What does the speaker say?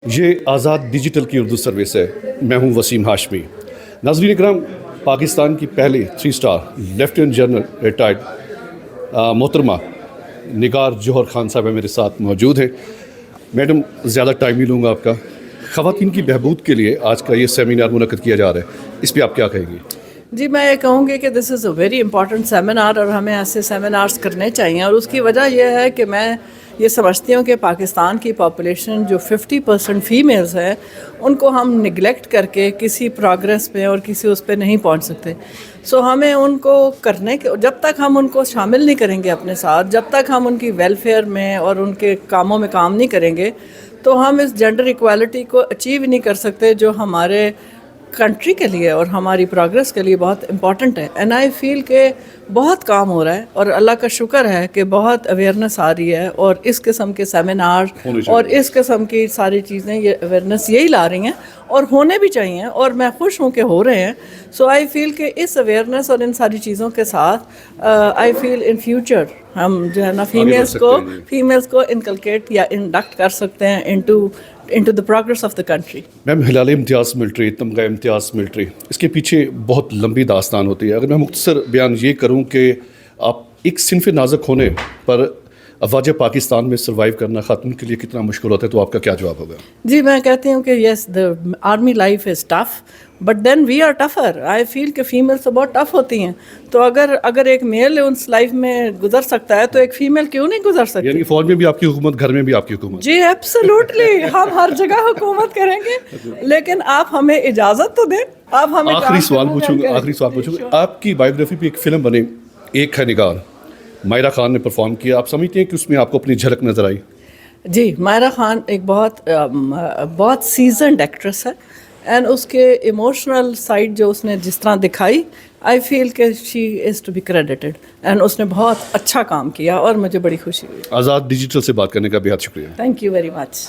یہ آزاد ڈیجیٹل کی اردو سروس ہے. میں ہوں وسیم ہاشمی. ناظرین اکرام، پاکستان کی پہلی 3 اسٹار لیفٹیننٹ جنرل ریٹائرڈ محترمہ نگار جوہر خان صاحب میرے ساتھ موجود ہیں. میڈم، زیادہ ٹائم نہیں لوں گا آپ کا. خواتین کی بہبود کے لیے آج کا یہ سیمینار منعقد کیا جا رہا ہے، اس پہ آپ کیا کہیں گی؟ جی، میں یہ کہوں گی کہ دس از اے ویری امپورٹنٹ سیمینار اور ہمیں ایسے سیمینارز کرنے چاہیے. اور اس کی وجہ یہ ہے کہ میں یہ سمجھتی ہوں کہ پاکستان کی پاپولیشن جو 50% فیمیلز ہیں ان کو ہم نگلیکٹ کر کے کسی پروگرس پہ اور کسی اس پہ نہیں پہنچ سکتے. سو ہمیں ان کو کرنے کے جب تک ہم ان کو شامل نہیں کریں گے اپنے ساتھ، جب تک ہم ان کی ویلفیئر میں اور ان کے کاموں میں کام نہیں کریں گے، تو ہم اس جینڈر ایکوالٹی کو اچیو نہیں کر سکتے جو ہمارے کنٹری کے لیے اور ہماری پروگرس کے لیے بہت امپورٹنٹ ہے. اینڈ آئی فیل کہ بہت کام ہو رہا ہے اور اللہ کا شکر ہے کہ بہت اویئرنیس آ رہی ہے، اور اس قسم کے سیمینار اور اس قسم کی ساری چیزیں یہ اویئرنیس یہی لا رہی ہیں اور ہونے بھی چاہیے، اور میں خوش ہوں کہ ہو رہے ہیں. سو آئی فیل کہ اس اویئرنیس اور ان ساری چیزوں کے ساتھ آئی فیل ان فیوچر ہم جو ہے نا فیمیلز کو انکلکیٹ یا انڈکٹ کر سکتے ہیں into the progress of the country. Ma'am, Hilal Imtiaz military, تمغہ امتیاز ملٹری، اس کے پیچھے بہت لمبی داستان ہوتی ہے. اگر میں مختصر بیان یہ کروں کہ آپ ایک صنف نازک ہونے پر افواج پاکستان میں سروائیو کرنا خاتون کے لیے کتنا مشکل ہوتا ہے، تو آپ کا کیا جواب ہوگا؟ جی، میں کہتی ہوں کہ yes, the army life is tough, but then we are tougher. I feel کہ فیمیلس تو بہت ٹف ہوتی ہیں، تو اگر ایک میل اس لائف میں گزر سکتا ہے تو ایک فیمیل کیوں نہیں گزر سکتی؟ یعنی فوج میں بھی آپ کی حکومت، گھر میں بھی آپ کی حکومت؟ جی ایبسلیوٹلی، ہم ہر جگہ حکومت کریں گے، لیکن آپ ہمیں اجازت تو دیں. آپ ہمیں آخری سوال پوچھوں گا. آپ کی بایوگرافی پہ ایک فلم بنی، ایک ہے نگار، مائرہ خان نے پرفارم کیا. آپ سمجھتے ہیں کہ اس میں آپ کو اپنی جھلک نظر آئی؟ جی، مائرہ خان ایک بہت سیزنڈ ایکٹریس ہے، اینڈ اس کے ایموشنل سائڈ جو اس نے جس طرح دکھائی، آئی فیل کہ شی از ٹو بی کریڈیٹڈ، اینڈ اس نے بہت اچھا کام کیا اور مجھے بڑی خوشی ہوئی. آزاد ڈیجیٹل سے بات کرنے کا بہت شکریہ. Thank you very much.